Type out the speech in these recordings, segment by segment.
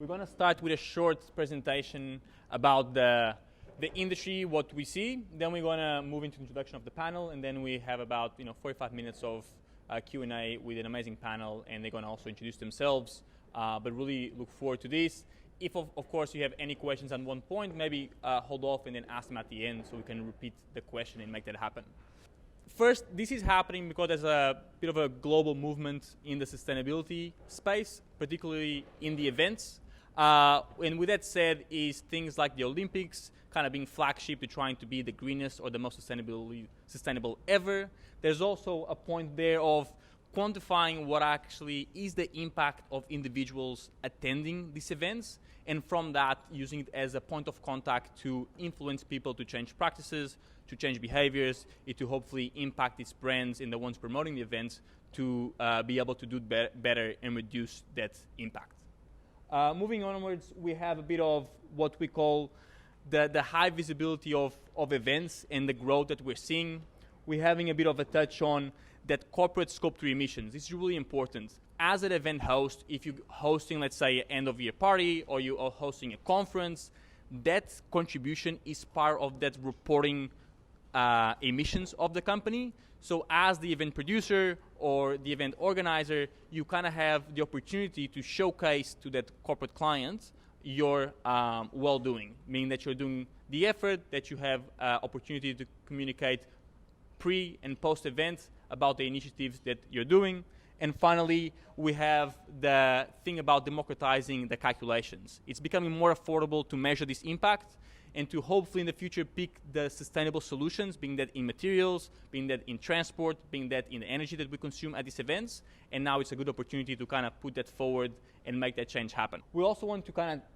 We're going to start with a short presentation about the industry, what we see. Then we're going to move into the introduction of the panel, and then we have about 45 minutes of Q&A with an amazing panel, and they're going to also introduce themselves. But really look forward to this. If, of course, you have any questions at one point, maybe hold off and then ask them at the end so we can repeat the question and make that happen. First, this is happening because there's a bit of a global movement in the sustainability space, particularly in the events. And with that said, is things like the Olympics kind of being flagship to trying to be the greenest or the most sustainable ever. There's also a point there of quantifying what actually is the impact of individuals attending these events, and from that, using it as a point of contact to influence people to change practices, to change behaviors, to hopefully impact its brands and the ones promoting the events to be able to do better and reduce that impact. Moving onwards, we have a bit of what we call the high visibility of events and the growth that we're seeing. We're having a bit of a touch on that corporate scope 3 emissions. This is really important. As an event host, if you're hosting, let's say, an end-of-year party or you are hosting a conference, that contribution is part of that reporting emissions of the company. So as the event producer or the event organizer, you kind of have the opportunity to showcase to that corporate client your well-doing, meaning that you're doing the effort, that you have opportunity to communicate pre- and post-event about the initiatives that you're doing. And finally, we have the thing about democratizing the calculations. It's becoming more affordable to measure this impact and to hopefully in the future pick the sustainable solutions, being that in materials, being that in transport, being that in the energy that we consume at these events. And now it's a good opportunity to kind of put that forward and make that change happen. We also want to kind of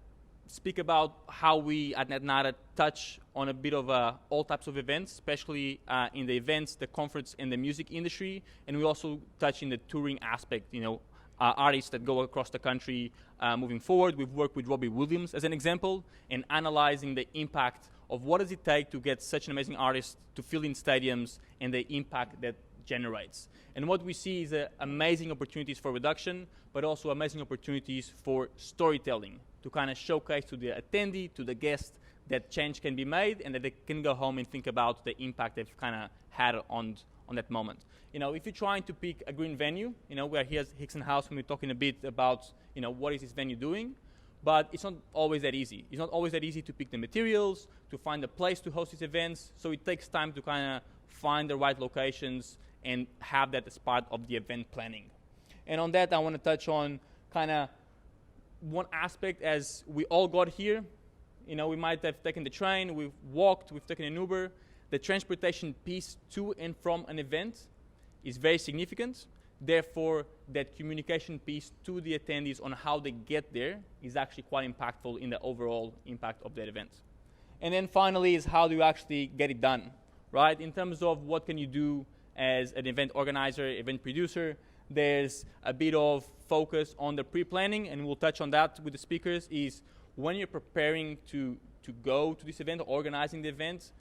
speak about how we at NetNada touch on a bit of all types of events, especially in the events, the conference, and the music industry. And we also touch in the touring aspect, artists that go across the country moving forward. We've worked with Robbie Williams as an example in analyzing the impact of what does it take to get such an amazing artist to fill in stadiums and the impact that generates. And what we see is amazing opportunities for reduction, but also amazing opportunities for storytelling to kind of showcase to the attendee, to the guest, that change can be made and that they can go home and think about the impact they've kind of had on that moment. If you're trying to pick a green venue, we're here at Hickson House and we're talking a bit about, what is this venue doing, but it's not always that easy. It's not always that easy to pick the materials, to find a place to host these events, so it takes time to kind of find the right locations and have that as part of the event planning. And on that, I want to touch on kind of one aspect as we all got here. We might have taken the train, we've walked, we've taken an Uber. The transportation piece to and from an event is very significant. Therefore, that communication piece to the attendees on how they get there is actually quite impactful in the overall impact of that event. And then finally is how do you actually get it done, right? In terms of what can you do as an event organizer, event producer, there's a bit of focus on the pre-planning, and we'll touch on that with the speakers, is when you're preparing to go to this event, organizing the event,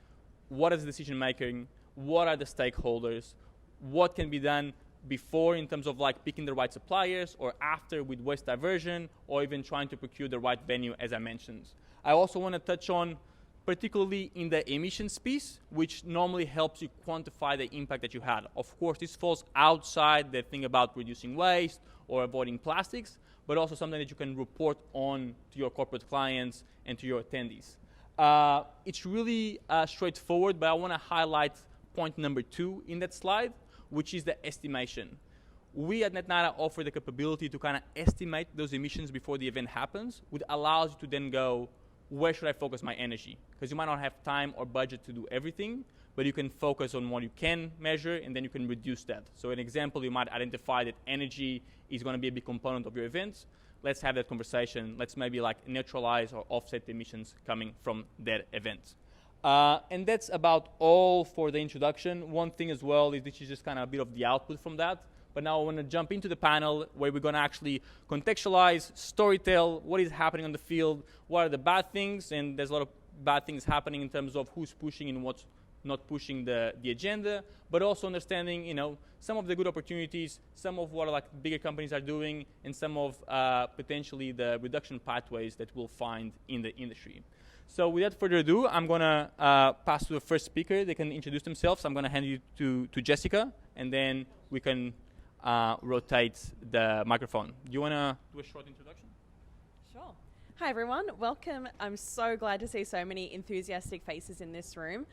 what is the decision making, what are the stakeholders, what can be done before in terms of like picking the right suppliers, or after with waste diversion, or even trying to procure the right venue, as I mentioned. I also want to touch on particularly in the emissions piece, which normally helps you quantify the impact that you had. Of course, this falls outside the thing about reducing waste or avoiding plastics, but also something that you can report on to your corporate clients and to your attendees. It's really straightforward, but I want to highlight point number 2 in that slide, which is the estimation. We at NetNada offer the capability to kind of estimate those emissions before the event happens, which allows you to then go, where should I focus my energy? Because you might not have time or budget to do everything, but you can focus on what you can measure, and then you can reduce that. So an example, you might identify that energy is going to be a big component of your event. Let's have that conversation. Let's maybe like neutralize or offset the emissions coming from that event. And that's about all for the introduction. One thing as well is this is just kind of a bit of the output from that. But now I want to jump into the panel where we're going to actually contextualize, storytell what is happening on the field, what are the bad things, and there's a lot of bad things happening in terms of who's pushing in what not pushing the agenda, but also understanding, some of the good opportunities, some of what like bigger companies are doing, and some of potentially the reduction pathways that we'll find in the industry. So without further ado, I'm gonna pass to the first speaker. They can introduce themselves. I'm gonna hand you to Jessica, and then we can rotate the microphone. Do you wanna do a short introduction? Sure. Hi everyone, welcome. I'm so glad to see so many enthusiastic faces in this room.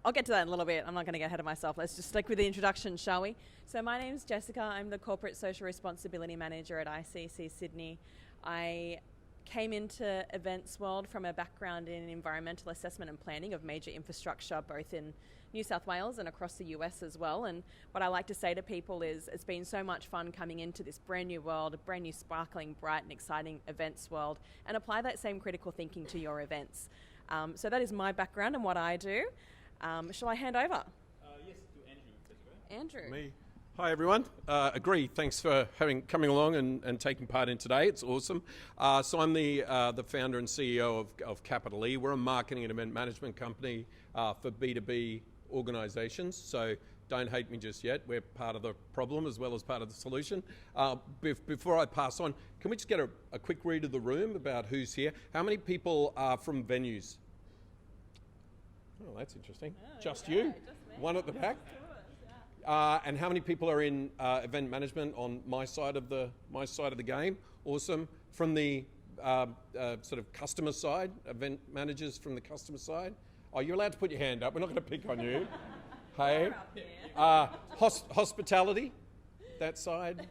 I'll get to that in a little bit. I'm not going to get ahead of myself. Let's just stick with the introduction, shall we? So my name's Jessica. I'm the Corporate Social Responsibility Manager at ICC Sydney. I came into events world from a background in environmental assessment and planning of major infrastructure, both in New South Wales and across the US as well. And what I like to say to people is it's been so much fun coming into this brand new world, a brand new sparkling, bright and exciting events world, and apply that same critical thinking to your events. So that is my background and what I do. Shall I hand over? Yes, to Andrew. Andrew. Me. Hi everyone. Agree. Thanks for coming along and taking part in today. It's awesome. So I'm the founder and CEO of Capital E. We're a marketing and event management company for B2B organisations. So don't hate me just yet. We're part of the problem as well as part of the solution. Before I pass on, can we just get a quick read of the room about who's here? How many people are from venues? Oh, that's interesting. Oh, just yeah, you? just me. One at the back? And how many people are in event management on my side of the game? Awesome. From the sort of customer side, event managers from the customer side. Oh, you're allowed to put your hand up. We're not going to pick on you. Hey. Hospitality, that side.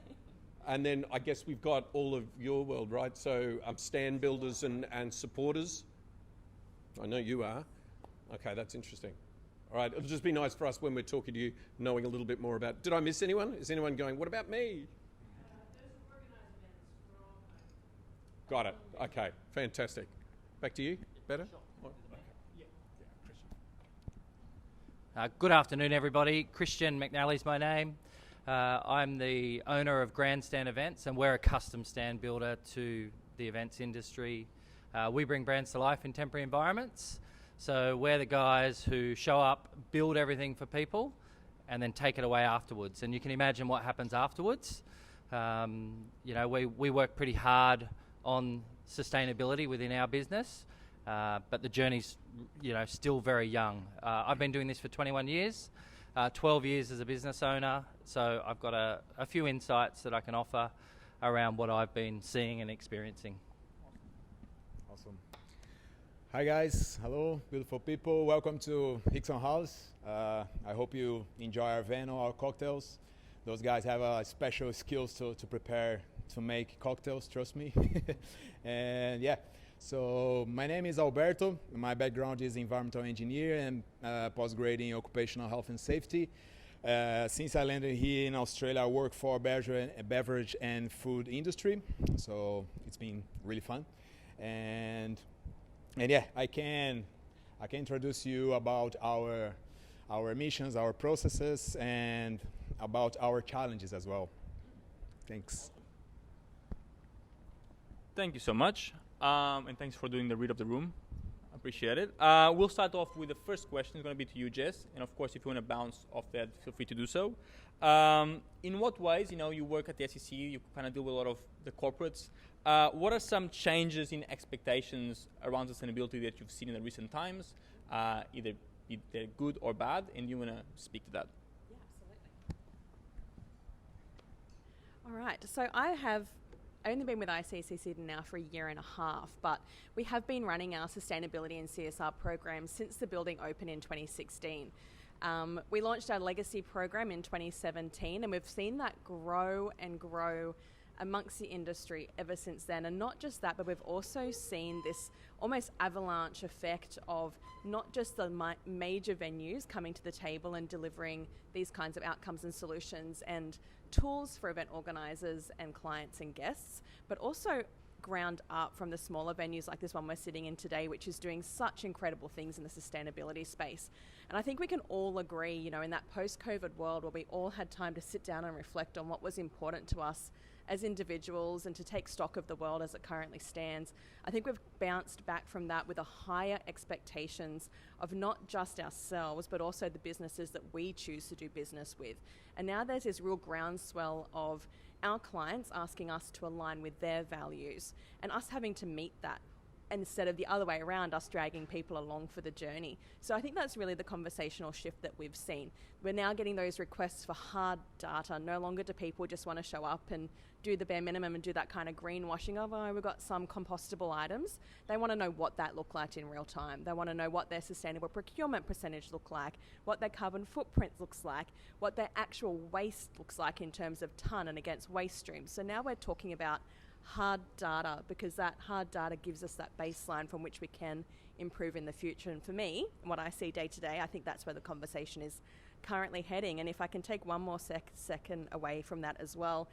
And then I guess we've got all of your world, right? So stand builders and supporters. I know you are. Okay, that's interesting. All right, it'll just be nice for us when we're talking to you, knowing a little bit more about. Did I miss anyone? Is anyone going, what about me? Got it. Okay, fantastic. Back to you. Better? Good afternoon, everybody. Christian McNally's my name. I'm the owner of Grandstand Events, and we're a custom stand builder to the events industry. We bring brands to life in temporary environments. So we're the guys who show up, build everything for people, and then take it away afterwards. And you can imagine what happens afterwards. We work pretty hard on sustainability within our business, but the journey's, still very young. I've been doing this for 21 years, 12 years as a business owner. So I've got a few insights that I can offer around what I've been seeing and experiencing. Awesome. Hi guys, hello, beautiful people. Welcome to Hickson House. I hope you enjoy our venue, our cocktails. Those guys have special skills to prepare, to make cocktails, trust me. And yeah, so my name is Alberto. My background is environmental engineer and postgrad in occupational health and safety. Since I landed here in Australia, I work for beverage and food industry. So it's been really fun. And yeah, I can introduce you about our missions, our processes, and about our challenges as well. Thanks. Thank you so much, and thanks for doing the read of the room. Appreciate it. We'll start off with the first question. It's going to be to you, Jess, and of course, if you want to bounce off that, feel free to do so. In what ways, you work at the SEC, you kind of deal with a lot of the corporates. What are some changes in expectations around sustainability that you've seen in the recent times, either they're good or bad, and you want to speak to that? Yeah, absolutely. All right, so I have only been with ICC Sydney now for a year and a half, but we have been running our sustainability and CSR program since the building opened in 2016. We launched our legacy program in 2017, and we've seen that grow and grow amongst the industry ever since then. And not just that, but we've also seen this almost avalanche effect of not just the major venues coming to the table and delivering these kinds of outcomes and solutions and tools for event organisers and clients and guests, but also ground up from the smaller venues like this one we're sitting in today, which is doing such incredible things in the sustainability space. And I think we can all agree, you know, in that post-COVID world where we all had time to sit down and reflect on what was important to us as individuals and to take stock of the world as it currently stands, I think we've bounced back from that with a higher expectations of not just ourselves, but also the businesses that we choose to do business with. And now there's this real groundswell of our clients asking us to align with their values and us having to meet that, instead of the other way around, us dragging people along for the journey. So I think that's really the conversational shift that we've seen. We're now getting those requests for hard data. No longer do people just want to show up and do the bare minimum and do that kind of greenwashing of, oh, we've got some compostable items. They want to know what that looked like in real time. They want to know what their sustainable procurement percentage look like, what their carbon footprint looks like, what their actual waste looks like in terms of ton and against waste streams. So now we're talking about hard data, because that hard data gives us that baseline from which we can improve in the future. And for me, what I see day to day, I think that's where the conversation is currently heading. And if I can take one more second away from that as well,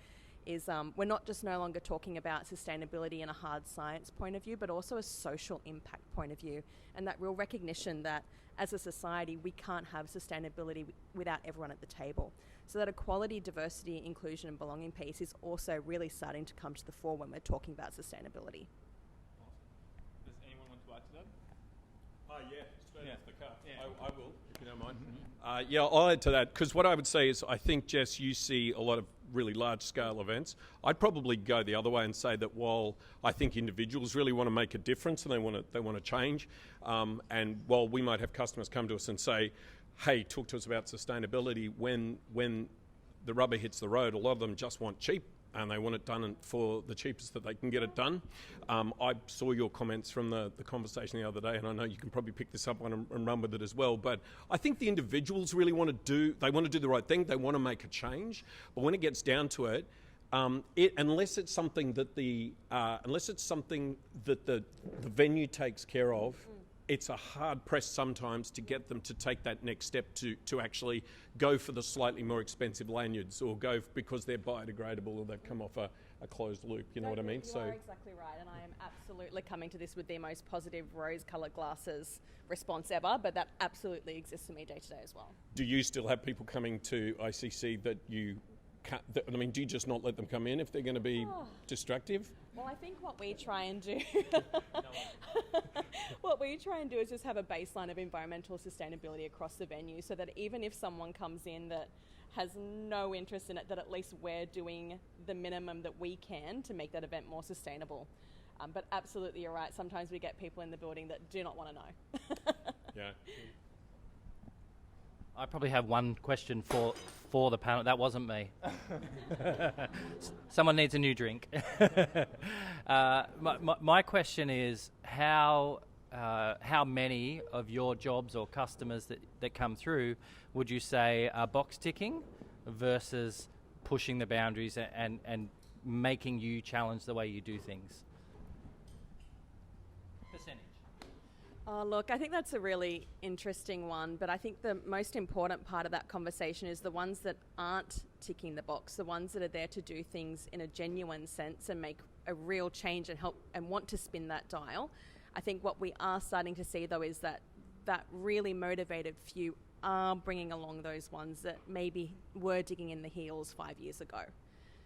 is we're not just no longer talking about sustainability in a hard science point of view, but also a social impact point of view, and that real recognition that as a society we can't have sustainability without everyone at the table. So that equality, diversity, inclusion and belonging piece is also really starting to come to the fore when we're talking about sustainability. Awesome. Does anyone want to add to that? Yeah, straight off the cuff. Yeah. I will, if you don't mind. Yeah, I'll add to that, because what I would say is I think, Jess, you see a lot of really large-scale events. I'd probably go the other way and say that while I think individuals really want to make a difference and they want to change, and while we might have customers come to us and say, hey, talk to us about sustainability, when the rubber hits the road, a lot of them just want cheap, and they want it done for the cheapest that they can get it done. I saw your comments from the conversation the other day, and I know you can probably pick this up and run with it as well, but I think the individuals really want to do the right thing. They want to make a change, but when it gets down to it, unless it's something that the venue takes care of, it's a hard press sometimes to get them to take that next step to actually go for the slightly more expensive lanyards, or go because they're biodegradable or they come off a closed loop. You know what I mean? You are exactly right, and I am absolutely coming to this with the most positive rose-coloured glasses response ever, but that absolutely exists for me day to day as well. Do you still have people coming to ICC that you can't, do you just not let them come in if they're going to be destructive? Well, I think what we try and do is just have a baseline of environmental sustainability across the venue, so that even if someone comes in that has no interest in it, that at least we're doing the minimum that we can to make that event more sustainable. But absolutely, you're right. Sometimes we get people in the building that do not want to know. Yeah. I probably have one question for the panel. That wasn't me. Someone needs a new drink. My question is, how many of your jobs or customers that come through would you say are box ticking versus pushing the boundaries and making you challenge the way you do things? Percentage. Oh, look, I think that's a really interesting one, but I think the most important part of that conversation is the ones that aren't ticking the box, the ones that are there to do things in a genuine sense and make a real change and help and want to spin that dial. I think what we are starting to see, though, is that really motivated few are bringing along those ones that maybe were digging in the heels 5 years ago.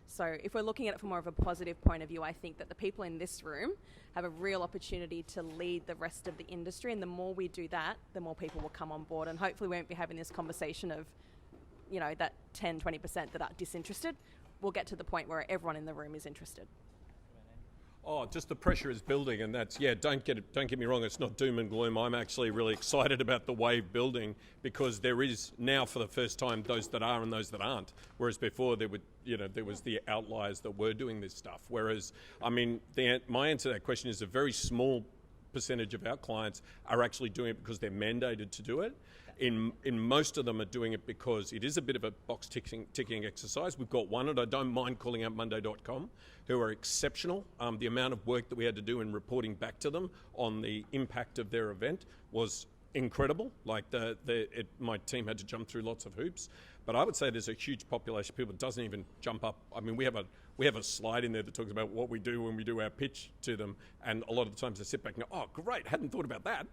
So if we're looking at it from more of a positive point of view, I think that the people in this room have a real opportunity to lead the rest of the industry, and the more we do that, the more people will come on board, and hopefully we won't be having this conversation of, you know, that 10, 20% that are disinterested. We'll get to the point where everyone in the room is interested. Oh, just the pressure is building, and that's, don't get me wrong, it's not doom and gloom. I'm actually really excited about the wave building, because there is now for the first time those that are and those that aren't, whereas before there was the outliers that were doing this stuff. Whereas, my answer to that question is a very small percentage of our clients are actually doing it because they're mandated to do it. In most of them are doing it because it is a bit of a box ticking exercise. We've got one, and I don't mind calling out Monday.com, who are exceptional. The amount of work that we had to do in reporting back to them on the impact of their event was incredible. Like my team had to jump through lots of hoops, but I would say there's a huge population of people that doesn't even jump up. I mean, we have a slide in there that talks about what we do when we do our pitch to them, and a lot of the times they sit back and go, "Oh, great, hadn't thought about that."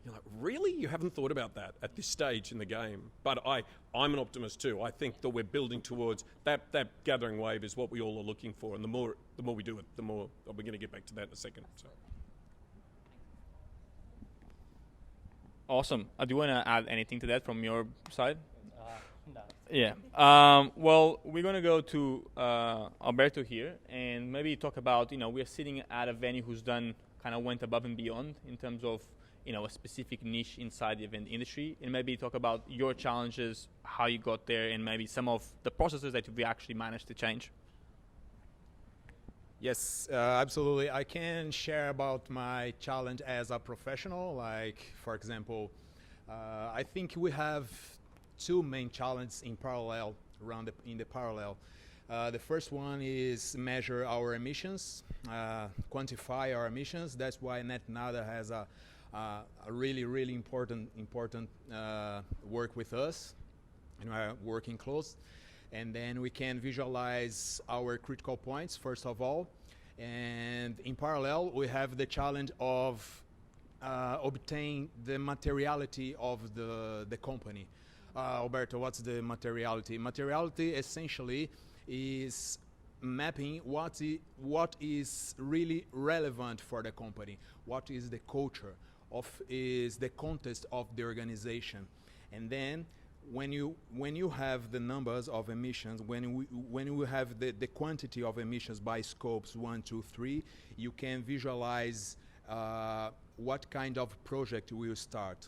You're like, really? You haven't thought about that at this stage in the game? But I'm an optimist too. I think that we're building towards that gathering wave is what we all are looking for, and the more we do it, the more we're going to get back to that in a second. So. Awesome. Do you want to add anything to that from your side? No. Yeah. Well, we're going to go to Alberto here and maybe talk about, we're sitting at a venue who's went above and beyond in terms of, a specific niche inside the event industry, and maybe talk about your challenges, how you got there, and maybe some of the processes that you've actually managed to change. Yes, absolutely. I can share about my challenge as a professional. Like, for example, I think we have two main challenges in parallel, in the parallel. The first one is measure our emissions, quantify our emissions. That's why NetNada has a really, really important work with us, and we're working close. And then we can visualize our critical points, first of all. And in parallel, we have the challenge of obtain the materiality of the company. Alberto, what's the materiality? Materiality essentially is mapping what is really relevant for the company, what is the culture, is the context of the organization. And then when you have the numbers of emissions, when we have the quantity of emissions by scopes 1, 2, 3, you can visualize what kind of project we will start.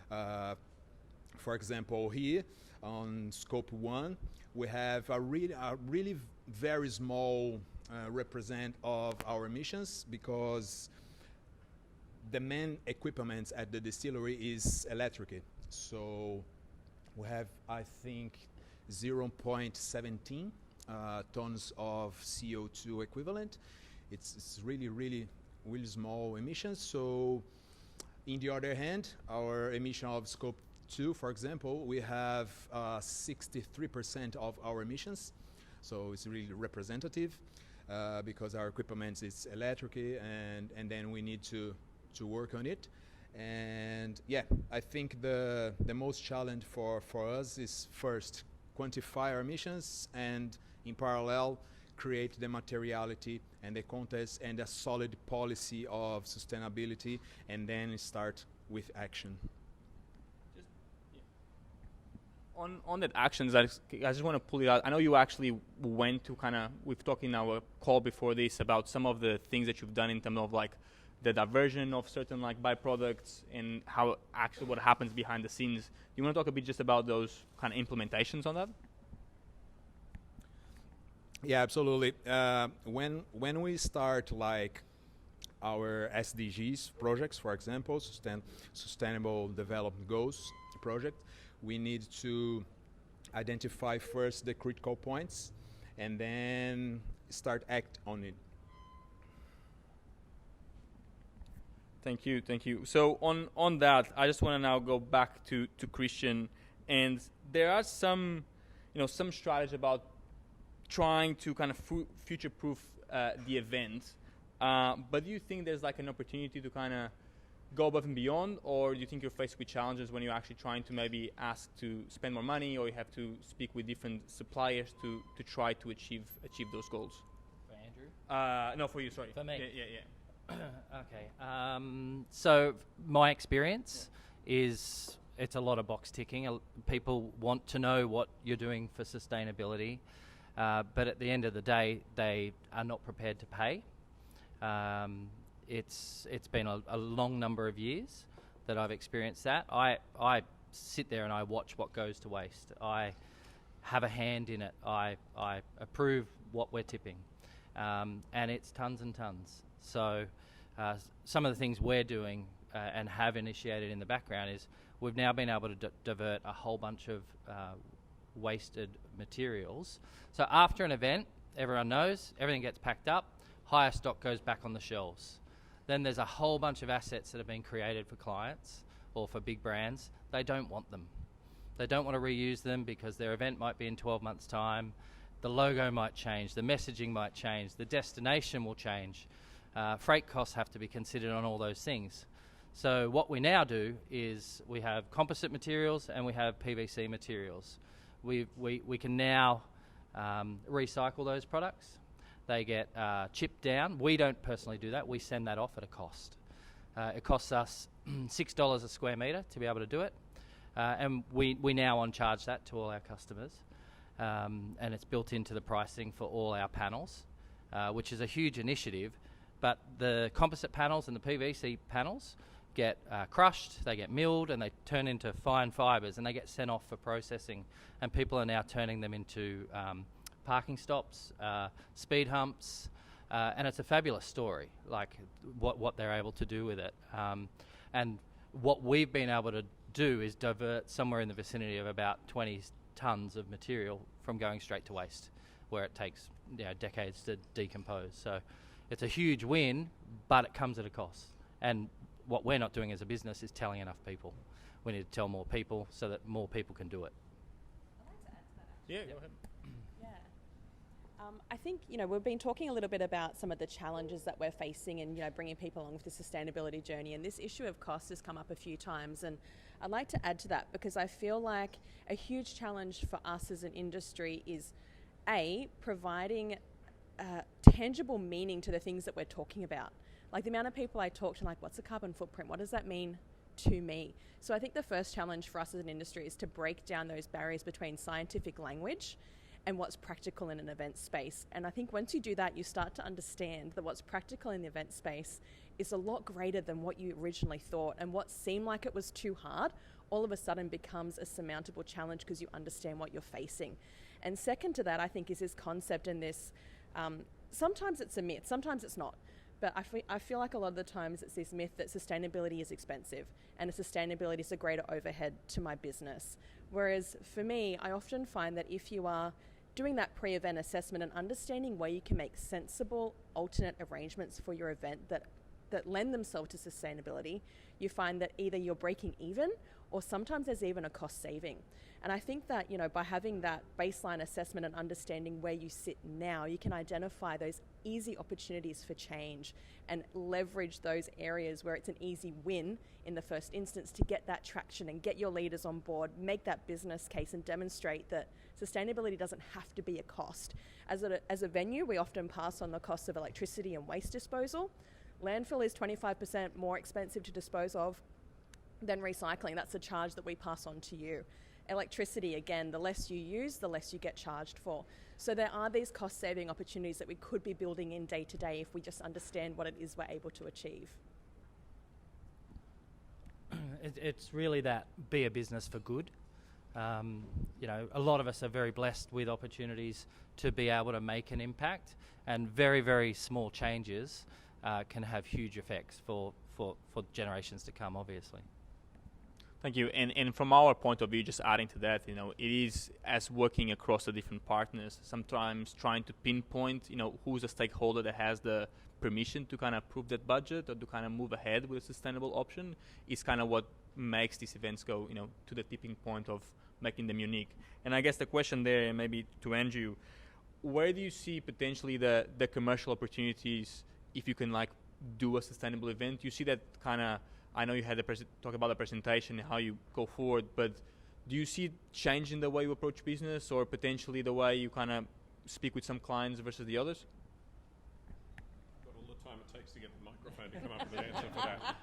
For example, here on scope 1, we have a really very small represent of our emissions, because the main equipment at the distillery is electric. So we have, I think, 0.17 tons of CO2 equivalent. It's really, really, really small emissions. So, in the other hand, our emission of scope 2, for example, we have 63% of our emissions. So it's really representative because our equipment is electric, and then we need to work on it. And yeah, I think the most challenge for us is first quantify our emissions, and in parallel create the materiality and the context and a solid policy of sustainability, and then start with action. On that actions, I just want to pull it out. I know you actually went to we've talked in our call before this about some of the things that you've done in terms of like the diversion of certain like byproducts and how actually what happens behind the scenes. Do you want to talk a bit just about those kind of implementations on that? Yeah, absolutely. When we start like our SDGs projects, for example, Sustainable Development Goals project, we need to identify first the critical points and then start act on it. Thank you. So on that, I just want to now go back to Christian, and there are some strategy about trying to kind of future-proof the event. But do you think there's like an opportunity to kind of go above and beyond, or do you think you're faced with challenges when you're actually trying to maybe ask to spend more money, or you have to speak with different suppliers to try to achieve those goals? For Andrew? No, for you. Sorry. For me. Yeah. Okay. So my experience is it's a lot of box ticking. People want to know what you're doing for sustainability, but at the end of the day, they are not prepared to pay. It's been a long number of years that I've experienced that. I sit there and I watch what goes to waste. I have a hand in it. I approve what we're tipping, and it's tons and tons. So some of the things we're doing and have initiated in the background is we've now been able to divert a whole bunch of wasted materials. So after an event, everyone knows, everything gets packed up, higher stock goes back on the shelves. Then there's a whole bunch of assets that have been created for clients, or for big brands, they don't want them. They don't want to reuse them because their event might be in 12 months' time. The logo might change, the messaging might change, the destination will change. Freight costs have to be considered on all those things. So what we now do is we have composite materials and we have PVC materials. We can now recycle those products. They get chipped down. We don't personally do that. We send that off at a cost. It costs us $6 a square metre to be able to do it. And we now on-charge that to all our customers. And it's built into the pricing for all our panels, which is a huge initiative. But the composite panels and the PVC panels get crushed, they get milled, and they turn into fine fibres, and they get sent off for processing. And people are now turning them into parking stops, speed humps, and it's a fabulous story, like what they're able to do with it. And what we've been able to do is divert somewhere in the vicinity of about 20 tonnes of material from going straight to waste, where it takes decades to decompose. So it's a huge win, but it comes at a cost. And what we're not doing as a business is telling enough people. We need to tell more people so that more people can do it. I'd like to add to that, actually. Yeah, go ahead. I think, we've been talking a little bit about some of the challenges that we're facing and, bringing people along with the sustainability journey. And this issue of cost has come up a few times. And I'd like to add to that because I feel like a huge challenge for us as an industry is, A, providing tangible meaning to the things that we're talking about. Like the amount of people I talk to, like, what's the carbon footprint? What does that mean to me? So I think the first challenge for us as an industry is to break down those barriers between scientific language and what's practical in an event space. And I think once you do that, you start to understand that what's practical in the event space is a lot greater than what you originally thought. And what seemed like it was too hard, all of a sudden becomes a surmountable challenge because you understand what you're facing. And second to that, I think, is this concept and this, sometimes it's a myth, sometimes it's not. But I feel like a lot of the times it's this myth that sustainability is expensive and sustainability is a greater overhead to my business. Whereas for me, I often find that if you are doing that pre-event assessment and understanding where you can make sensible alternate arrangements for your event that lend themselves to sustainability, you find that either you're breaking even or sometimes there's even a cost saving. And I think that, by having that baseline assessment and understanding where you sit now, you can identify those easy opportunities for change and leverage those areas where it's an easy win in the first instance to get that traction and get your leaders on board, make that business case and demonstrate that sustainability doesn't have to be a cost. As a venue, we often pass on the costs of electricity and waste disposal. Landfill is 25% more expensive to dispose of than recycling. That's a charge that we pass on to you. Electricity, again, the less you use, the less you get charged for. So there are these cost-saving opportunities that we could be building in day to day if we just understand what it is we're able to achieve. It's really that be a business for good. A lot of us are very blessed with opportunities to be able to make an impact, and very, very small changes can have huge effects for generations to come, obviously. Thank you. And from our point of view, just adding to that, it is as working across the different partners, sometimes trying to pinpoint, who's a stakeholder that has the permission to kind of approve that budget or to kind of move ahead with a sustainable option is kind of what makes these events go, to the tipping point of making them unique. And I guess the question there, maybe to Andrew, where do you see potentially the commercial opportunities if you can do a sustainable event? You see that kind of, I know you had talk about the presentation and how you go forward, but do you see change in the way you approach business or potentially the way you kind of speak with some clients versus the others? Got all the time it takes to get the microphone to come up with an answer for that.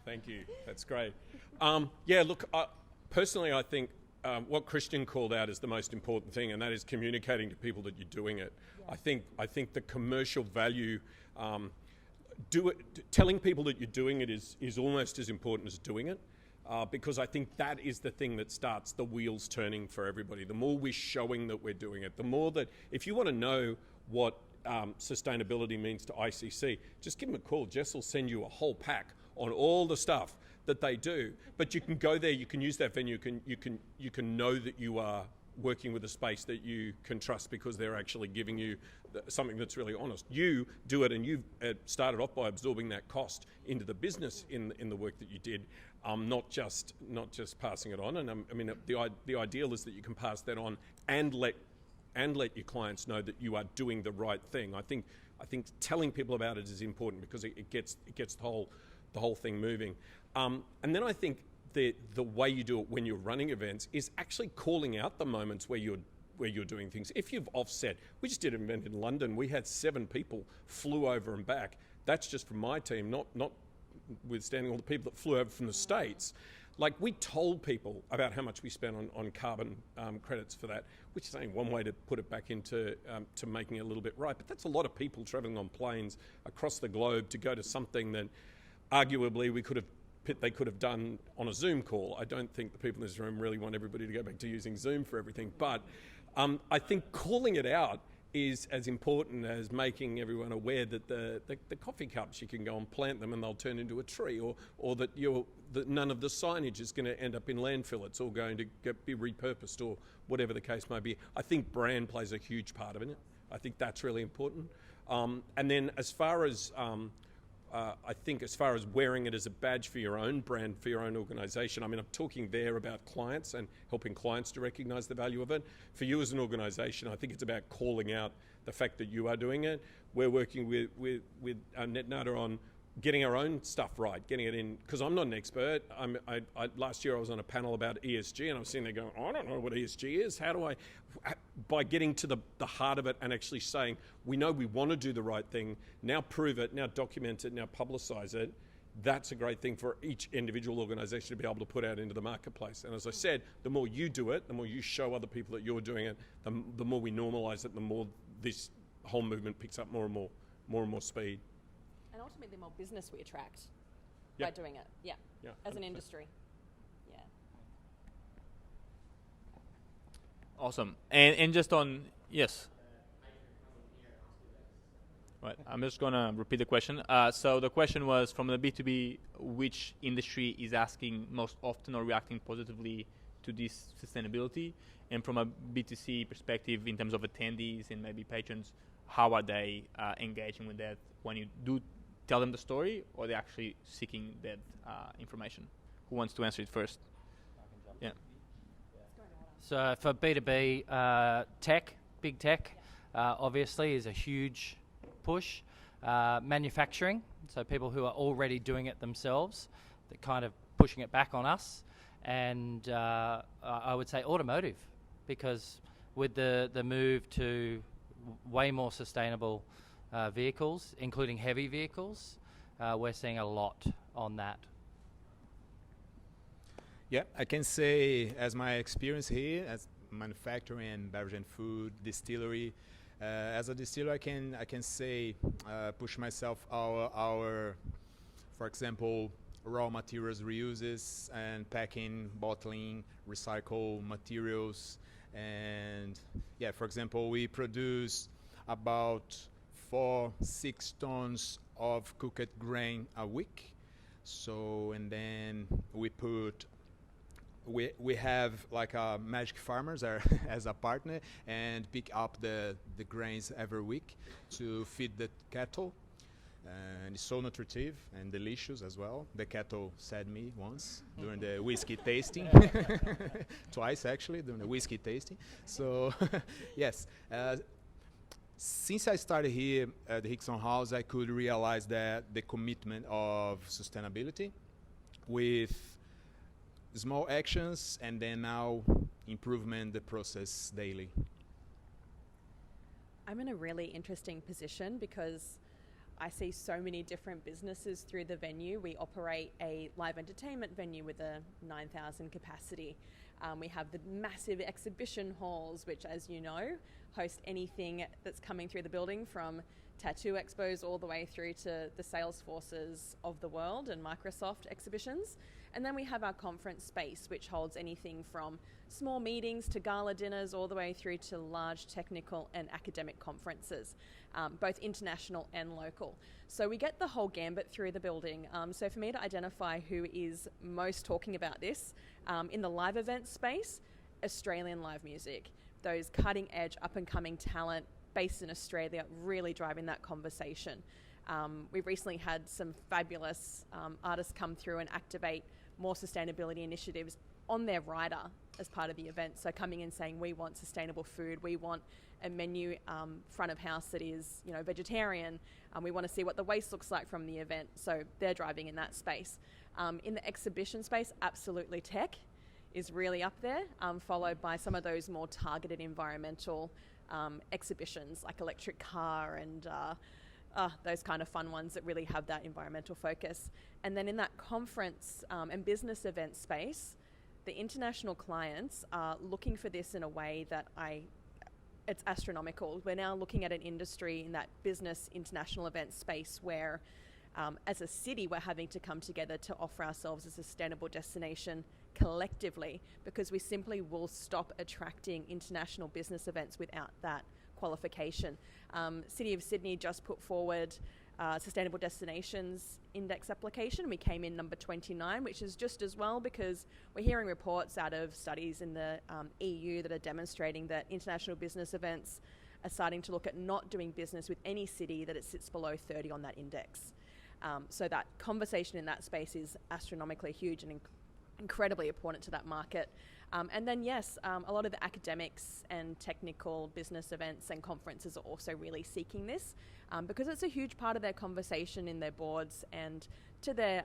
Thank you. That's great. Personally, I think what Christian called out is the most important thing, and that is communicating to people that you're doing it. Yeah. I think the commercial value, telling people that you're doing it is almost as important as doing it, because I think that is the thing that starts the wheels turning for everybody. The more we're showing that we're doing it, the more that, if you want to know what sustainability means to ICC, just give them a call. Jess will send you a whole pack on all the stuff that they do. But you can go there, you can use that venue, you can know that you are working with a space that you can trust because they're actually giving you something that's really honest. You do it, and you've started off by absorbing that cost into the business in the work that you did, not just passing it on. And I mean, the ideal is that you can pass that on and let your clients know that you are doing the right thing. I think telling people about it is important because it gets the whole thing moving. And then I think the way you do it when you're running events is actually calling out the moments where you're doing things. If you've offset, we just did an event in London. We had 7 people flew over and back. That's just from my team, not withstanding all the people that flew over from the States. Like, we told people about how much we spent on carbon credits for that, which is only one way to put it back into to making it a little bit right. But that's a lot of people travelling on planes across the globe to go to something that arguably they could have done on a Zoom call. I don't think the people in this room really want everybody to go back to using Zoom for everything. But I think calling it out is as important as making everyone aware that the coffee cups, you can go and plant them and they'll turn into a tree, or that none of the signage is going to end up in landfill. It's all going to be repurposed, or whatever the case may be. I think brand plays a huge part of it. I think that's really important. And then as far as wearing it as a badge for your own brand, for your own organisation, I mean, I'm talking there about clients and helping clients to recognise the value of it. For you as an organisation, I think it's about calling out the fact that you are doing it. We're working with NetNada on getting our own stuff right, getting it in, because I'm not an expert. Last year I was on a panel about ESG, and I was sitting there going, I don't know what ESG is. How do I, by getting to the heart of it and actually saying, we know we want to do the right thing, now prove it, now document it, now publicise it. That's a great thing for each individual organisation to be able to put out into the marketplace. And as I said, the more you do it, the more you show other people that you're doing it, the more we normalise it, the more this whole movement picks up more and more speed. And ultimately, the more business we attract Yep. by doing it. Yeah. As an 100%. industry. Yeah. Awesome. And just on, yes. Right. I'm just going to repeat the question. So the question was, from the B2B, which industry is asking most often or reacting positively to this sustainability? And from a B2C perspective, in terms of attendees and maybe patrons, how are they engaging with that when you do tell them the story, or they're actually seeking that information? Who wants to answer it first? Yeah. So for B2B, big tech, obviously is a huge push. Manufacturing, so people who are already doing it themselves, they're kind of pushing it back on us. And I would say automotive, because with the move to way more sustainable vehicles, including heavy vehicles, we're seeing a lot on that. Yeah, I can say, as my experience here, as manufacturing and beverage and food distillery, as a distiller, I can say push myself our, for example, raw materials reuses and packing, bottling, recycle materials, and yeah, for example, we produce about 4-6 tons of cooked grain a week. So, and then we have like a magic farmers as a partner and pick up the grains every week to feed the cattle. And it's so nutritive and delicious as well. The cattle said me once during the whiskey tasting, twice actually during the whiskey tasting. So yes, since I started here at the Hickson House, I could realize that the commitment of sustainability with small actions and then now improvement the process daily. I'm in a really interesting position because I see so many different businesses through the venue. We operate a live entertainment venue with a 9,000 capacity. We have the massive exhibition halls, which, as you know, host anything that's coming through the building, from tattoo expos all the way through to the Salesforces of the world and Microsoft exhibitions. And then we have our conference space, which holds anything from small meetings to gala dinners all the way through to large technical and academic conferences, both international and local. So we get the whole gambit through the building. So for me to identify who is most talking about this, in the live event space, Australian live music, those cutting edge, up and coming talent based in Australia, really driving that conversation. We've recently had some fabulous artists come through and activate more sustainability initiatives on their rider as part of the event. So coming in saying, we want sustainable food, we want a menu front of house that is, vegetarian, we want to see what the waste looks like from the event. So they're driving in that space. In the exhibition space, absolutely tech is really up there, followed by some of those more targeted environmental exhibitions like electric car and those kind of fun ones that really have that environmental focus. And then in that conference and business event space, the international clients are looking for this in a way that it's astronomical. We're now looking at an industry in that business international event space where as a city, we're having to come together to offer ourselves a sustainable destination collectively, because we simply will stop attracting international business events without that qualification. City of Sydney just put forward Sustainable Destinations Index application. We came in number 29, which is just as well, because we're hearing reports out of studies in the EU that are demonstrating that international business events are starting to look at not doing business with any city that it sits below 30 on that index. So that conversation in that space is astronomically huge and incredibly important to that market. And then yes, a lot of the academics and technical business events and conferences are also really seeking this because it's a huge part of their conversation in their boards and to their,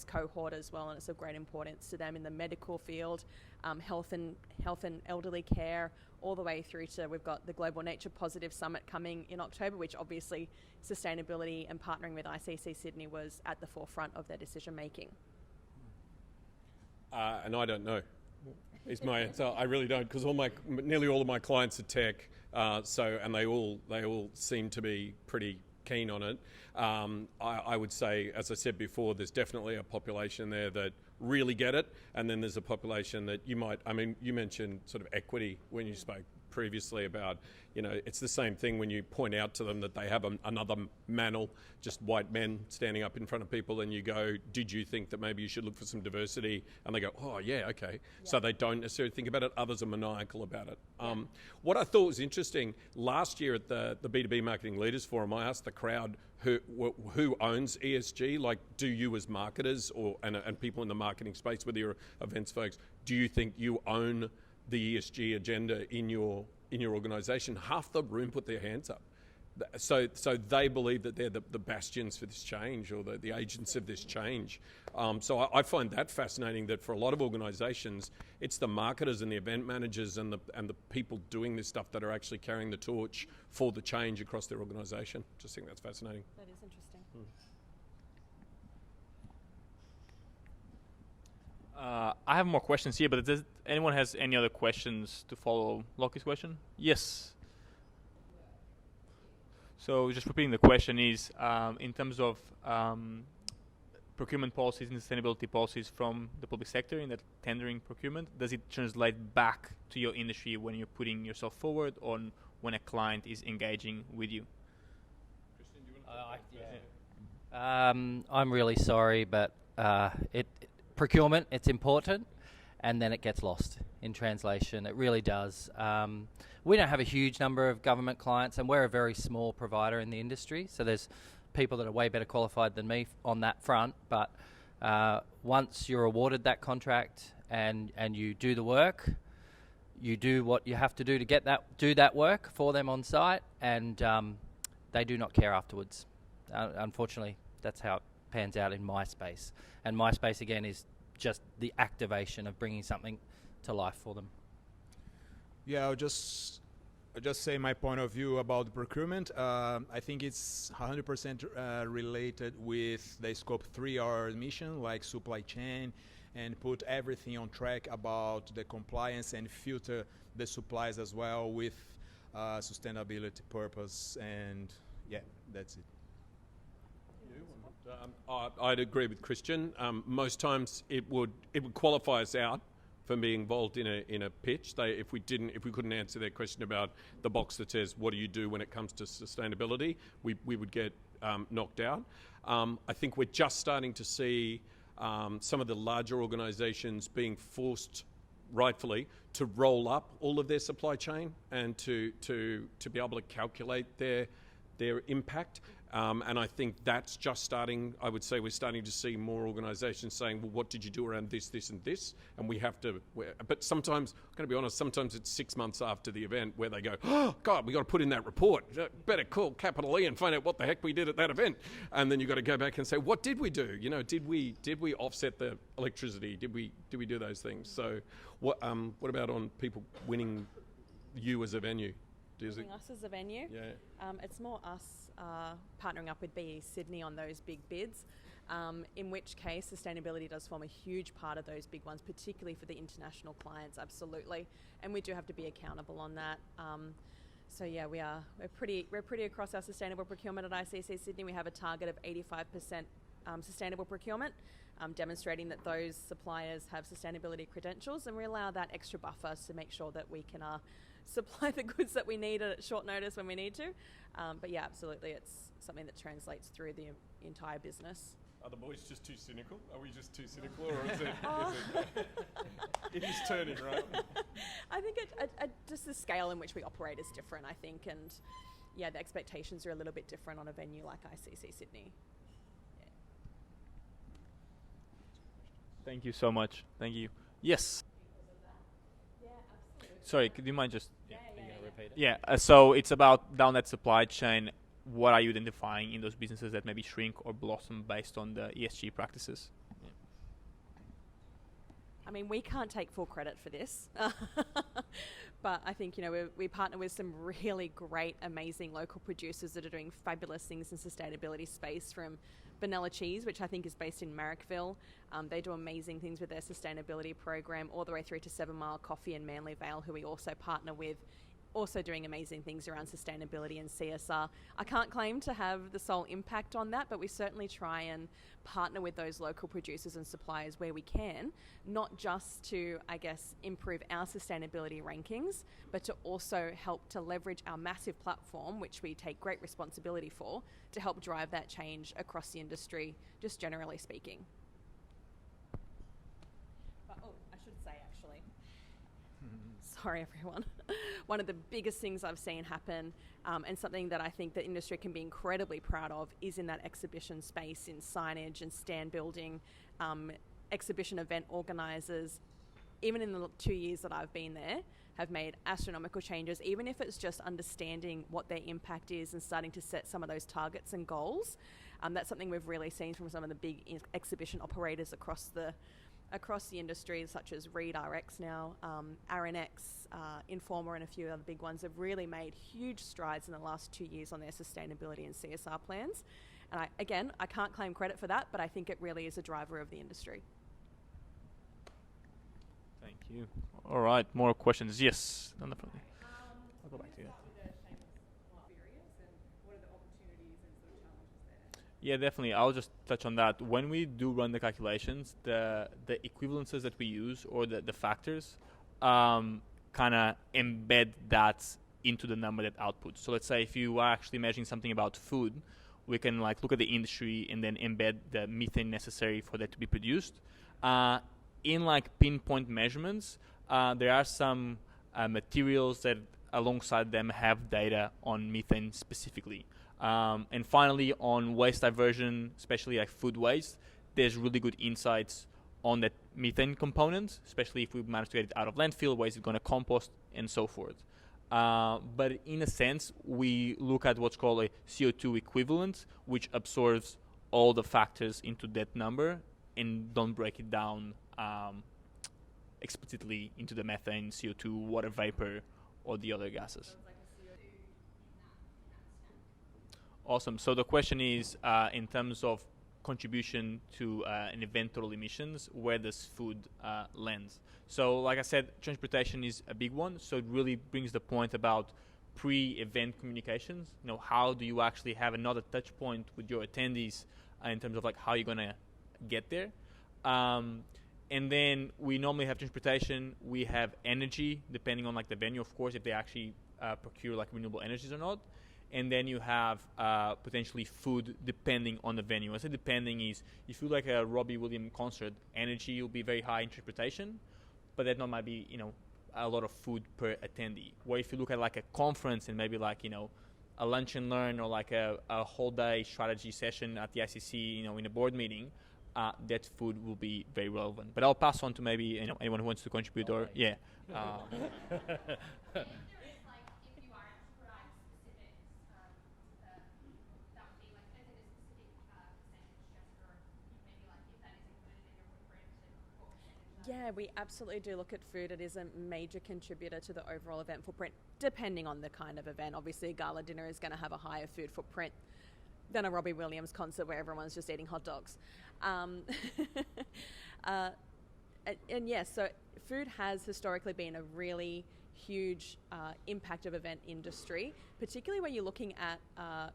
cohort as well. And it's of great importance to them in the medical field, health and elderly care, all the way through to, we've got the Global Nature Positive Summit coming in October, which obviously sustainability and partnering with ICC Sydney was at the forefront of their decision making. And I don't know, is my answer. I really don't, because nearly all of my clients are tech, and they all seem to be pretty keen on it. I would say, as I said before, there's definitely a population there that really get it, and then there's a population that you mentioned sort of equity when you spoke previously about, it's the same thing when you point out to them that they have another manel, just white men standing up in front of people, and you go, did you think that maybe you should look for some diversity? And they go, oh yeah, okay. Yeah. So they don't necessarily think about it. Others are maniacal about it. What I thought was interesting, last year at the B2B Marketing Leaders Forum, I asked the crowd who owns ESG, like do you as marketers and people in the marketing space, whether you're events folks, do you think you own the ESG agenda in your organisation? Half the room put their hands up. So they believe that they're the bastions for this change, or the agents of this change. So I find that fascinating, that for a lot of organisations, it's the marketers and the event managers and the people doing this stuff that are actually carrying the torch for the change across their organisation. Just think that's fascinating. That is interesting. I have more questions here, but does anyone has any other questions to follow Loki's question? Yes. So just repeating the question is, in terms of procurement policies and sustainability policies from the public sector in that tendering procurement, does it translate back to your industry when you're putting yourself forward, or when a client is engaging with you? Christian, do you want to I'm really sorry, but procurement, it's important, and then it gets lost in translation. It really does. We don't have a huge number of government clients, and we're a very small provider in the industry, so there's people that are way better qualified than me on that front. But once you're awarded that contract and you do the work, you do what you have to do to do that work for them on site, and they do not care afterwards. Unfortunately, that's how it pans out in my space. And my space, again, is just the activation of bringing something to life for them. Yeah, I'll just say my point of view about the procurement. I think it's 100% related with the scope 3 our mission, like supply chain, and put everything on track about the compliance and filter the supplies as well with sustainability purpose. And yeah, that's it. I'd agree with Christian. Most times it would qualify us out from being involved in a pitch. If we couldn't answer their question about the box that says what do you do when it comes to sustainability, we would get knocked out. I think we're just starting to see some of the larger organisations being forced rightfully, to roll up all of their supply chain and to be able to calculate their impact. And I think that's just starting. I would say we're starting to see more organisations saying, well, what did you do around this, this and this? And we have to, but sometimes, I'm going to be honest, sometimes it's 6 months after the event where they go, oh, God, we got to put in that report. Better call Capital E and find out what the heck we did at that event. And then you've got to go back and say, what did we do? You know, did we offset the electricity? Did we do those things? So what about on people winning you as a venue? Winning us as a venue? Yeah. It's more us partnering up with BE Sydney on those big bids, in which case sustainability does form a huge part of those big ones, particularly for the international clients, absolutely. And we do have to be accountable on that. So yeah, we're pretty across our sustainable procurement at ICC Sydney. We have a target of 85% sustainable procurement, demonstrating that those suppliers have sustainability credentials, and we allow that extra buffer to make sure that we can supply the goods that we need at short notice when we need to. But yeah, absolutely, it's something that translates through the entire business. Are the boys just too cynical? Are we just too cynical, or is it it is turning, right? I think just the scale in which we operate is different, I think, and yeah, the expectations are a little bit different on a venue like ICC Sydney. Yeah. Thank you so much. Thank you. Yes. Yeah, absolutely. Sorry, could you mind just... Repeat it? Yeah, so it's about down that supply chain, what are you identifying in those businesses that maybe shrink or blossom based on the ESG practices? Yeah. I mean, we can't take full credit for this, but I think, you know, we partner with some really great, amazing local producers that are doing fabulous things in sustainability space, from Vanilla Cheese, which I think is based in Marrickville. They do amazing things with their sustainability program, all the way through to 7 Mile Coffee in Manly Vale, who we also partner with, also doing amazing things around sustainability and CSR. I can't claim to have the sole impact on that, but we certainly try and partner with those local producers and suppliers where we can, not just to, I guess, improve our sustainability rankings, but to also help to leverage our massive platform, which we take great responsibility for, to help drive that change across the industry, just generally speaking. But, I should say, actually, sorry everyone, one of the biggest things I've seen happen, and something that I think the industry can be incredibly proud of, is in that exhibition space, in signage and stand building, exhibition event organisers, even in the 2 years that I've been there, have made astronomical changes, even if it's just understanding what their impact is and starting to set some of those targets and goals. That's something we've really seen from some of the big exhibition operators across the industry, such as Reed RX now, RNX, Informa, and a few other big ones have really made huge strides in the last 2 years on their sustainability and CSR plans. And I can't claim credit for that, but I think it really is a driver of the industry. Thank you. All right, more questions. Yes, on the front. I'll go back to you. Yeah, definitely. I'll just touch on that. When we do run the calculations, the equivalences that we use, or the factors, kind of embed that into the number that outputs. So let's say if you are actually measuring something about food, we can look at the industry and then embed the methane necessary for that to be produced. In pinpoint measurements, there are some materials that alongside them have data on methane specifically. And finally, on waste diversion, especially food waste, there's really good insights on that methane component, especially if we manage to get it out of landfill, where is it going to compost, and so forth. But in a sense, we look at what's called a CO2 equivalent, which absorbs all the factors into that number and don't break it down explicitly into the methane, CO2, water vapor, or the other gases. Awesome. So the question is, in terms of contribution to an event total emissions, where does food land? So like I said, transportation is a big one. So it really brings the point about pre-event communications. How do you actually have another touch point with your attendees in terms of how you're going to get there? And then we normally have transportation. We have energy, depending on the venue, of course, if they actually procure renewable energies or not. And then you have potentially food, depending on the venue. I say depending is, if you like a Robbie Williams concert, energy will be very high in transportation, but that not might be, a lot of food per attendee. Where if you look at like a conference and maybe like, a lunch and learn or like a whole day strategy session at the ICC, in a board meeting, that food will be very relevant. But I'll pass on to maybe anyone who wants to contribute or yeah. Yeah, we absolutely do look at food. It is a major contributor to the overall event footprint, depending on the kind of event. Obviously, a gala dinner is going to have a higher food footprint than a Robbie Williams concert where everyone's just eating hot dogs. And yes, so food has historically been a really huge impact of event industry, particularly when you're looking at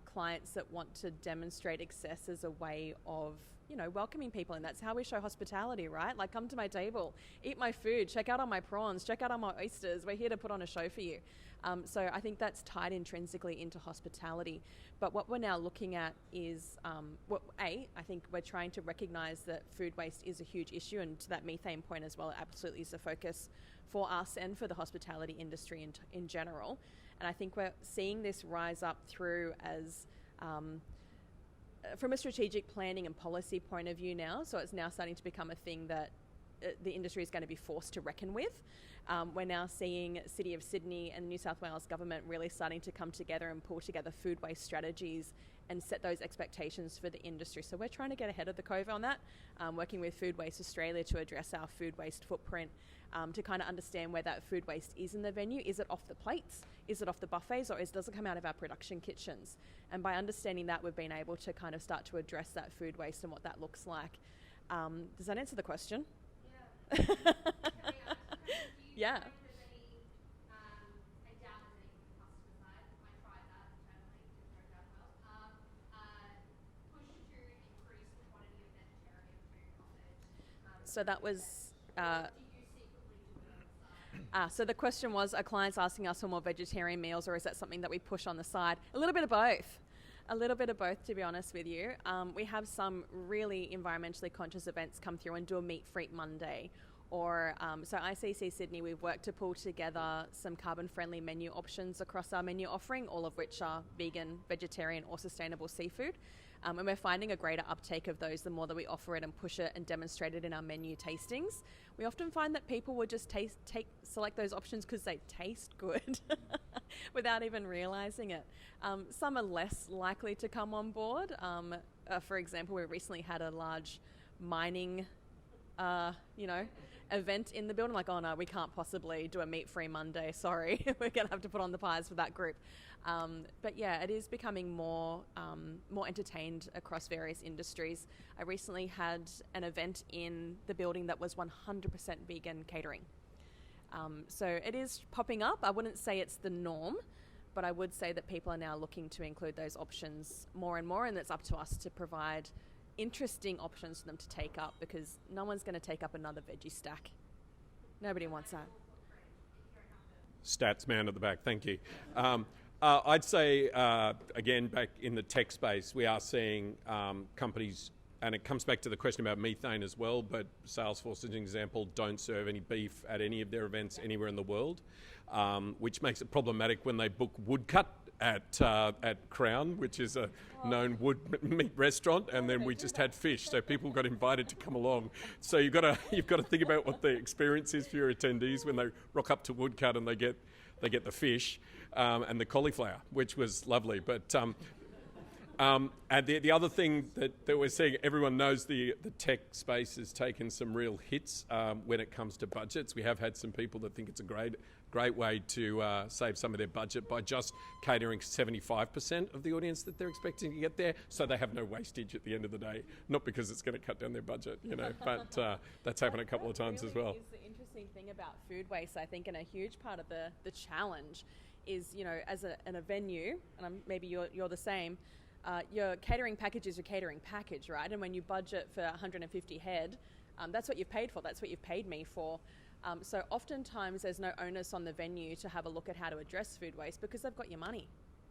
clients that want to demonstrate access as a way of welcoming people, and that's how we show hospitality, right? Like, come to my table, eat my food, check out on my prawns, check out on my oysters. We're here to put on a show for you. So I think that's tied intrinsically into hospitality. But what we're now looking at is, I think we're trying to recognise that food waste is a huge issue, and to that methane point as well, it absolutely is a focus for us and for the hospitality industry in general. And I think we're seeing this rise up through as from a strategic planning and policy point of view now. So it's now starting to become a thing that the industry is going to be forced to reckon with. We're now seeing City of Sydney and the New South Wales government really starting to come together and pull together food waste strategies and set those expectations for the industry. So we're trying to get ahead of the curve on that, working with Food Waste Australia to address our food waste footprint, to kind of understand where that food waste is in the venue. Is it off the plates? Is it off the buffets? Or does it come out of our production kitchens? And by understanding that, we've been able to kind of start to address that food waste and what that looks like. Does that answer the question? Yeah. Yeah. So that was... so the question was, are clients asking us for more vegetarian meals, or is that something that we push on the side? A little bit of both. A little bit of both, to be honest with you. We have some really environmentally conscious events come through and do a meat-free Monday. Or, so ICC Sydney, we've worked to pull together some carbon-friendly menu options across our menu offering, all of which are vegan, vegetarian or sustainable seafood. And we're finding a greater uptake of those the more that we offer it and push it and demonstrate it in our menu tastings. We often find that people will just select those options because they taste good without even realising it. Some are less likely to come on board. For example, we recently had a large mining event in the building, like, oh no, we can't possibly do a meat-free Monday, sorry. We're going to have to put on the pies for that group. But yeah, it is becoming more entertained across various industries. I recently had an event in the building that was 100% vegan catering. So it is popping up. I wouldn't say it's the norm, but I would say that people are now looking to include those options more and more, and it's up to us to provide interesting options for them to take up, because no one's going to take up another veggie stack. Nobody wants that. Stats man at the back, thank you. I'd say, again, back in the tech space, we are seeing companies, and it comes back to the question about methane as well, but Salesforce, as an example, don't serve any beef at any of their events anywhere in the world, which makes it problematic when they book woodcut at Crown, which is a known meat restaurant, and then we just had fish, so people got invited to come along. So you've got to think about what the experience is for your attendees when they rock up to woodcut and they get the fish and the cauliflower, which was lovely. But and the other thing that we're seeing, everyone knows the tech space has taken some real hits when it comes to budgets. We have had some people that think it's a great way to save some of their budget by just catering 75% of the audience that they're expecting to get there, so they have no wastage at the end of the day. Not because it's going to cut down their budget, but that's happened a couple of times as well. Is the interesting thing about food waste, I think, and a huge part of the challenge is, as a venue, and maybe you're the same. Your catering package is your catering package, right? And when you budget for 150 head, that's what you've paid for. That's what you've paid me for. So oftentimes there's no onus on the venue to have a look at how to address food waste because they've got your money,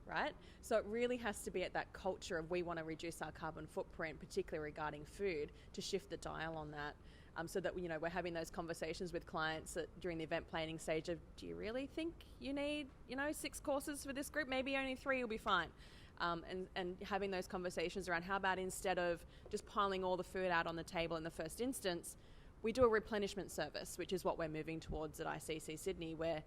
right? So it really has to be at that culture of we want to reduce our carbon footprint, particularly regarding food, to shift the dial on that. so that we're having those conversations with clients during the event planning stage of, do you really think you need 6 courses for this group? Maybe only 3 will be fine. And having those conversations around how about instead of just piling all the food out on the table in the first instance, we do a replenishment service, which is what we're moving towards at ICC Sydney, where,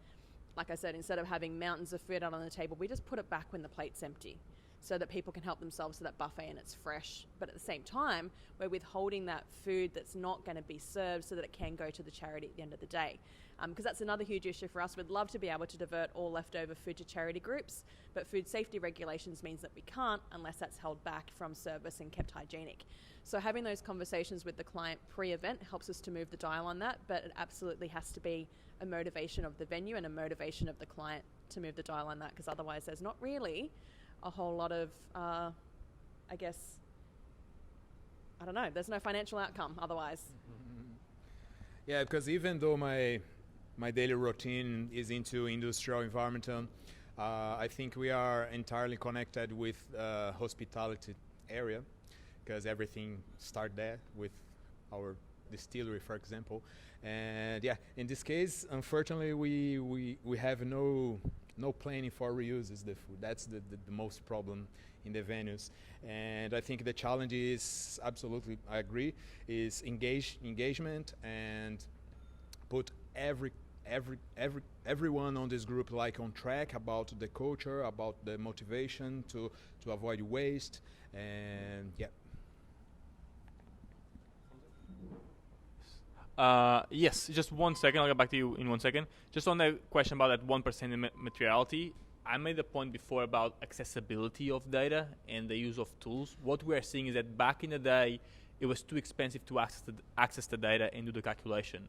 like I said, instead of having mountains of food out on the table, we just put it back when the plate's empty so that people can help themselves to that buffet and it's fresh. But at the same time, we're withholding that food that's not going to be served so that it can go to the charity at the end of the day. Because that's another huge issue for us. We'd love to be able to divert all leftover food to charity groups, but food safety regulations means that we can't unless that's held back from service and kept hygienic. So having those conversations with the client pre-event helps us to move the dial on that, but it absolutely has to be a motivation of the venue and a motivation of the client to move the dial on that, because otherwise there's not really a whole lot of, there's no financial outcome otherwise. Yeah, because even though my daily routine is into industrial environment, I think we are entirely connected with hospitality area, because everything starts there with our distillery, for example. And yeah, in this case, unfortunately, we have no planning for reuses the food. That's the most problem in the venues. And I think the challenge is, absolutely, I agree, is engagement and put everyone on this group like on track about the culture, about the motivation to avoid waste, and yeah. Yes, just 1 second. I'll get back to you in 1 second. Just on the question about that 1% materiality, I made the point before about accessibility of data and the use of tools. What we are seeing is that back in the day, it was too expensive to access the data and do the calculation.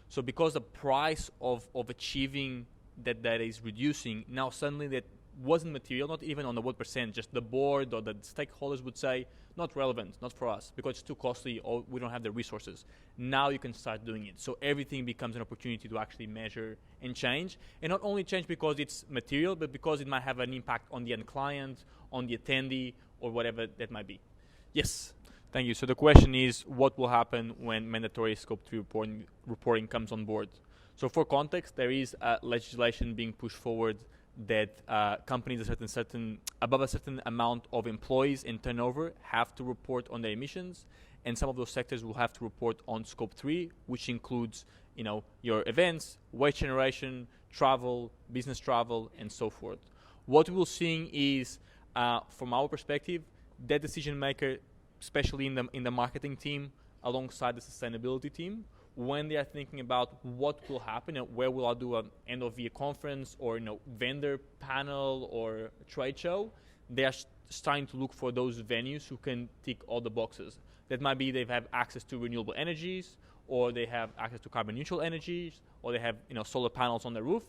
So because the price of achieving that data is reducing, now suddenly that wasn't material, not even on the 1%, just the board or the stakeholders would say, not relevant, not for us, because it's too costly or we don't have the resources. Now you can start doing it. So everything becomes an opportunity to actually measure and change. And not only change because it's material, but because it might have an impact on the end client, on the attendee, or whatever that might be. Yes, thank you. So the question is, what will happen when mandatory Scope 3 reporting comes on board? So for context, there is legislation being pushed forward that companies above a certain amount of employees and turnover have to report on their emissions, and some of those sectors will have to report on Scope 3, which includes, your events, waste generation, travel, business travel, and so forth. What we're seeing is, from our perspective, that decision maker, especially in the marketing team, alongside the sustainability team, when they are thinking about what will happen and where will I do an end of year conference or vendor panel or trade show, they are starting to look for those venues who can tick all the boxes. That might be they have access to renewable energies, or they have access to carbon neutral energies, or they have solar panels on the roof.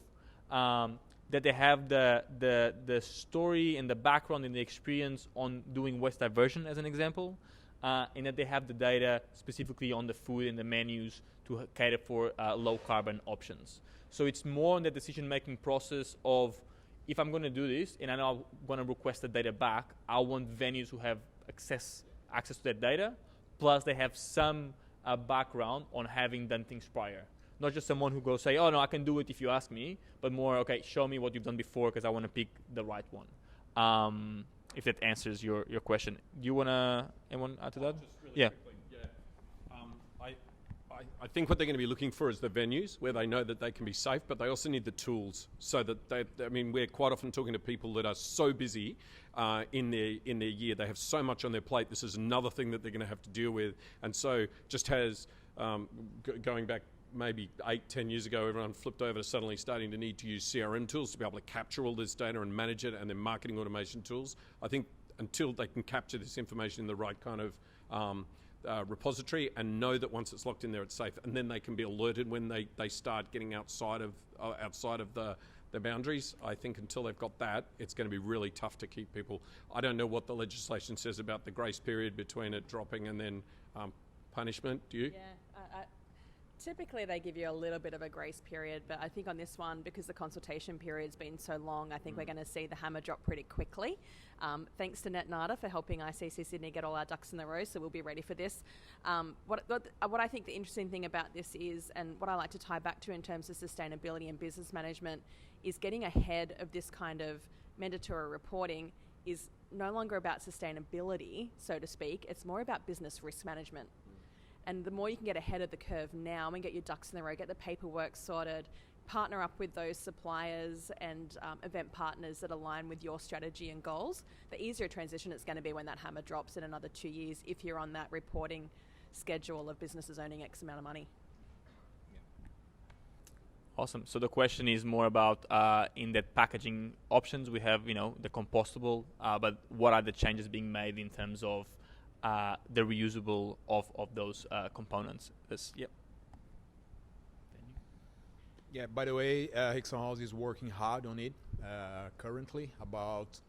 That they have the story and the background and the experience on doing waste diversion, as an example. And that they have the data specifically on the food and the menus to cater for low carbon options. So it's more on the decision-making process of, if I'm going to do this and I know I'm going to request the data back, I want venues who have access to that data, plus they have some background on having done things prior. Not just someone who goes say, oh no, I can do it if you ask me, but more, okay, show me what you've done before because I want to pick the right one. If that answers your question. Do you want to, anyone add to that? Really quickly, yeah. I think what they're going to be looking for is the venues where they know that they can be safe, but they also need the tools so that we're quite often talking to people that are so busy in their year. They have so much on their plate. This is another thing that they're going to have to deal with. And so just going back maybe 8-10 years ago, everyone flipped over to suddenly starting to need to use CRM tools to be able to capture all this data and manage it, and then marketing automation tools. I think until they can capture this information in the right kind of repository and know that once it's locked in there, it's safe, and then they can be alerted when they start getting outside of the boundaries. I think until they've got that, it's going to be really tough to keep people. I don't know what the legislation says about the grace period between it dropping and then punishment. Do you? Yeah. Typically, they give you a little bit of a grace period, but I think on this one, because the consultation period's been so long, I think we're going to see the hammer drop pretty quickly. Thanks to NetNada for helping ICC Sydney get all our ducks in the row, so we'll be ready for this. What I think the interesting thing about this is, and what I like to tie back to in terms of sustainability and business management, is getting ahead of this kind of mandatory reporting is no longer about sustainability, so to speak. It's more about business risk management. And the more you can get ahead of the curve now and get your ducks in the row, get the paperwork sorted, partner up with those suppliers and event partners that align with your strategy and goals, the easier transition it's going to be when that hammer drops in another 2 years if you're on that reporting schedule of businesses earning X amount of money. Awesome. So the question is more about in the packaging options. We have, the compostable, but what are the changes being made in terms of the reusable of those components? Yeah, by the way, Hickson House is working hard on it currently about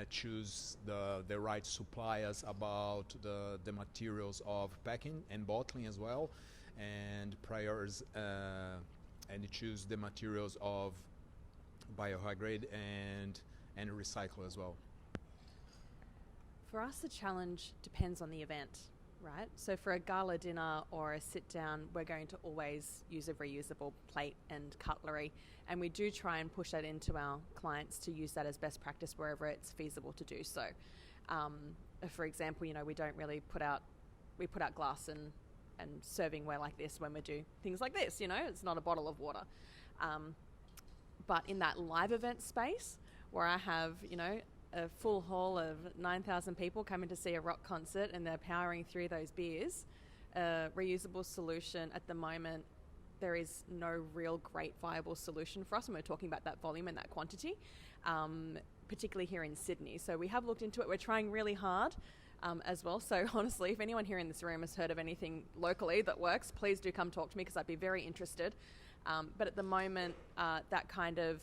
choose the right suppliers about the materials of packing and bottling as well, and and choose the materials of biodegrade and recycle as well. For us, the challenge depends on the event, right? So for a gala dinner or a sit down, we're going to always use a reusable plate and cutlery, and we do try and push that into our clients to use that as best practice wherever it's feasible to do so. For example, we don't really put out glass and servingware like this when we do things like this, it's not a bottle of water. But in that live event space where I have, a full hall of 9,000 people coming to see a rock concert and they're powering through those beers, reusable solution at the moment, there is no real great viable solution for us when we're talking about that volume and that quantity, particularly here in Sydney. So we have looked into it. We're trying really hard as well. So honestly, if anyone here in this room has heard of anything locally that works, please do come talk to me because I'd be very interested. But at the moment, that kind of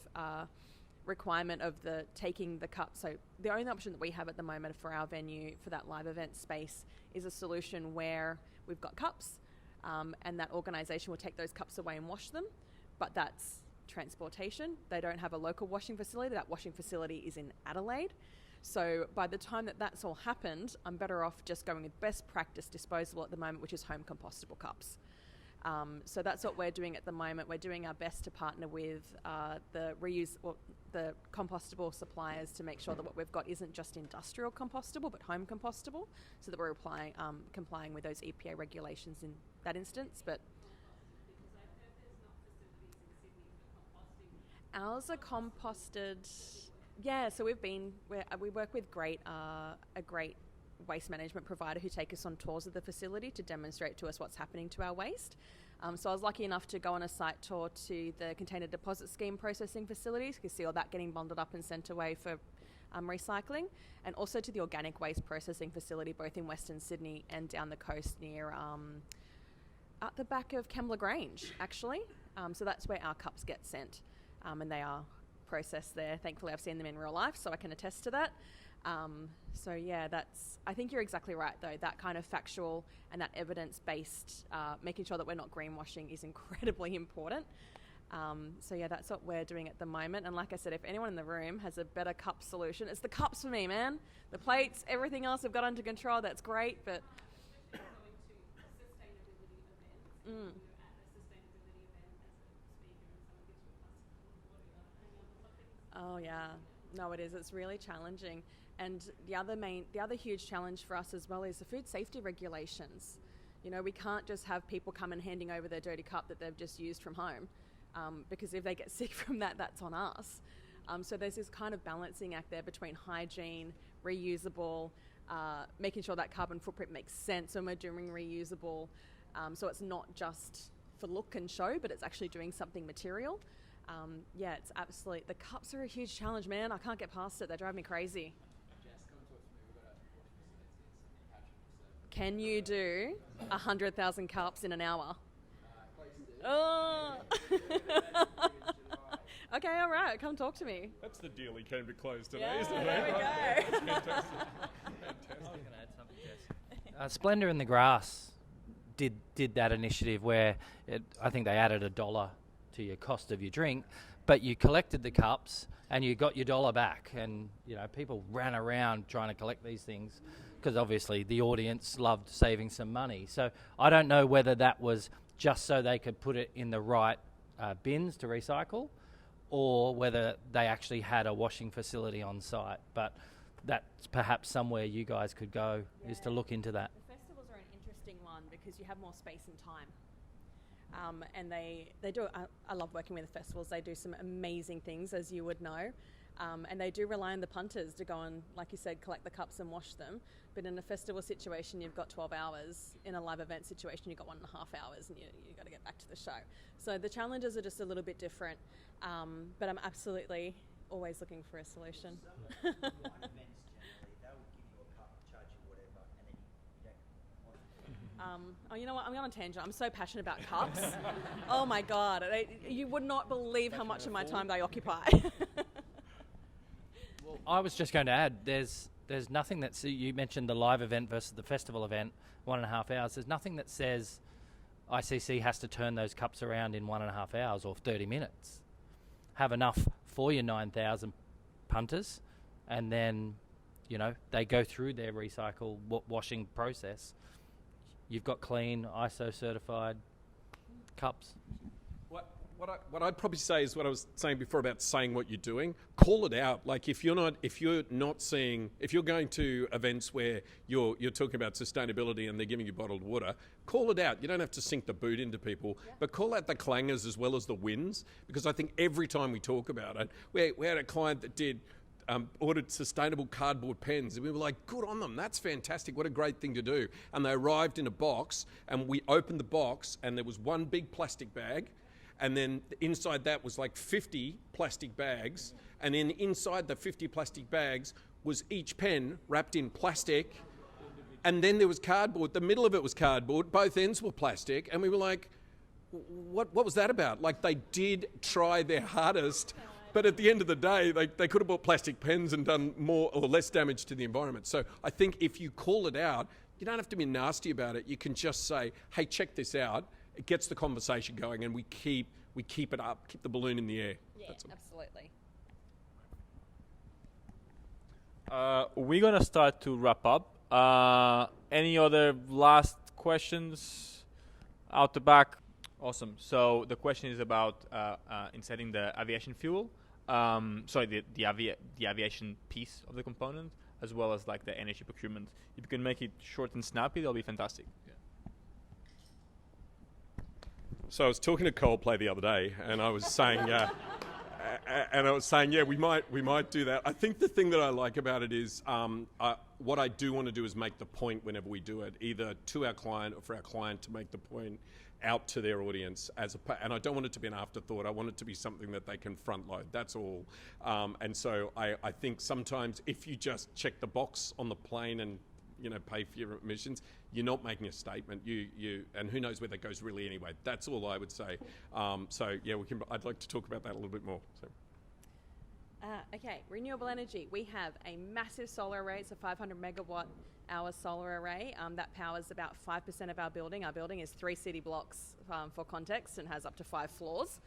requirement of taking the cup. So the only option that we have at the moment for our venue for that live event space is a solution where we've got cups and that organisation will take those cups away and wash them, but that's transportation. They don't have a local washing facility. That washing facility is in Adelaide. So by the time that's all happened, I'm better off just going with best practice disposable at the moment, which is home compostable cups. So that's what we're doing at the moment. We're doing our best to partner with the compostable suppliers to make sure that what we've got isn't just industrial compostable, but home compostable, so that we're complying with those EPA regulations in that instance. But ours are composted. Yeah, so we work with a great waste management provider who take us on tours of the facility to demonstrate to us what's happening to our waste. So I was lucky enough to go on a site tour to the container deposit scheme processing facilities. You can see all that getting bundled up and sent away for recycling, and also to the organic waste processing facility both in Western Sydney and down the coast near at the back of Kembla Grange, actually. So that's where our cups get sent, and they are processed there. Thankfully, I've seen them in real life, so I can attest to that. So yeah, I think you're exactly right though, that kind of factual and that evidence-based, making sure that we're not greenwashing is incredibly important. So yeah, that's what we're doing at the moment. And like I said, if anyone in the room has a better cup solution, it's the cups for me, man. The plates, everything else I've got under control, that's great, but... Oh yeah, no it is, it's really challenging. And the other huge challenge for us as well is the food safety regulations. We can't just have people come and handing over their dirty cup that they've just used from home, because if they get sick from that, that's on us. So there's this kind of balancing act there between hygiene, reusable, making sure that carbon footprint makes sense when we're doing reusable. So it's not just for look and show, but it's actually doing something material. Yeah, it's absolutely, the cups are a huge challenge, man. I can't get past it. They drive me crazy. Can you do 100,000 cups in an hour? Oh. Okay, all right. Come talk to me. That's the deal he came to close today, Yeah, isn't it? there we go. That's fantastic. I was going to add something, Jess. Splendour in the grass did that initiative where I think they added $1 to your cost of your drink, but you collected the cups and you got your $1 back, and people ran around trying to collect these things because obviously the audience loved saving some money. So I don't know whether that was just so they could put it in the right bins to recycle, or whether they actually had a washing facility on site. But that's perhaps somewhere you guys could go, is to look into that. The festivals are an interesting one because you have more space and time. And they do, I love working with the festivals. They do some amazing things, as you would know. And they do rely on the punters to go and, like you said, collect the cups and wash them. But in a festival situation, you've got 12 hours. In a live event situation, you've got 1.5 hours, and you've got to get back to the show. So the challenges are just a little bit different. But I'm absolutely always looking for a solution. You know what? I'm going on a tangent. I'm so passionate about cups. Oh my God. You would not believe how much of my time they occupy. Well, I was just going to add, there's nothing that, you mentioned the live event versus the festival event, 1.5 hours. There's nothing that says ICC has to turn those cups around in 1.5 hours or 30 minutes. Have enough for your 9,000 punters, and then, they go through their recycle washing process. You've got clean, ISO certified cups. What I'd probably say is what I was saying before about saying what you're doing. Call it out. Like if you're going to events where you're talking about sustainability and they're giving you bottled water, call it out. You don't have to sink the boot into people, but call out the clangers as well as the wins, because I think every time we talk about it, we had a client that ordered sustainable cardboard pens, and we were like, good on them, that's fantastic, what a great thing to do. And they arrived in a box, and we opened the box, and there was one big plastic bag, and then inside that was like 50 plastic bags, and then inside the 50 plastic bags was each pen wrapped in plastic, and then there was cardboard. The middle of it was cardboard, both ends were plastic, and we were like, what was that about? Like, they did try their hardest, but at the end of the day, they could have bought plastic pens and done more or less damage to the environment. So I think if you call it out, you don't have to be nasty about it. You can just say, hey, check this out. It gets the conversation going, and we keep it up, keep the balloon in the air. Yeah, absolutely. We're going to start to wrap up. Any other last questions out the back? Awesome. So the question is about insetting the aviation fuel. The aviation piece of the component, as well as like the energy procurement. If you can make it short and snappy, that'll be fantastic. Yeah. So I was talking to Coldplay the other day, and I was saying, we might do that. I think the thing that I like about it is what I do want to do is make the point whenever we do it, either to our client or for our client to make the point out to their audience, and I don't want it to be an afterthought. I want it to be something that they can front load. That's all. And so I think sometimes if you just check the box on the plane and pay for your emissions, you're not making a statement. And who knows where that goes really anyway. That's all I would say. I'd like to talk about that a little bit more. So. Okay, renewable energy. We have a massive solar array. It's a 500 megawatt hour solar array that powers about 5% of our building. Our building is 3 city blocks for context and has up to 5 floors.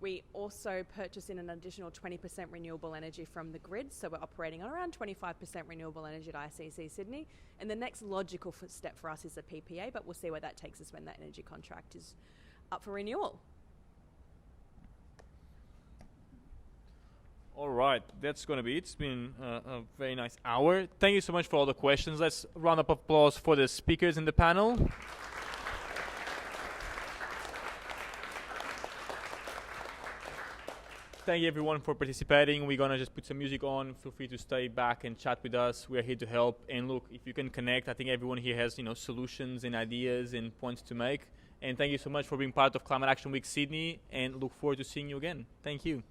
We also purchase in an additional 20% renewable energy from the grid, so we're operating on around 25% renewable energy at ICC Sydney. And the next logical step for us is a PPA, but we'll see where that takes us when that energy contract is up for renewal. All right, that's going to be it. It's been a very nice hour. Thank you so much for all the questions. Let's round up applause for the speakers in the panel. Thank you everyone for participating. We're going to just put some music on. Feel free to stay back and chat with us. We're here to help. And look, if you can connect, I think everyone here has solutions and ideas and points to make. And thank you so much for being part of Climate Action Week Sydney, and look forward to seeing you again. Thank you.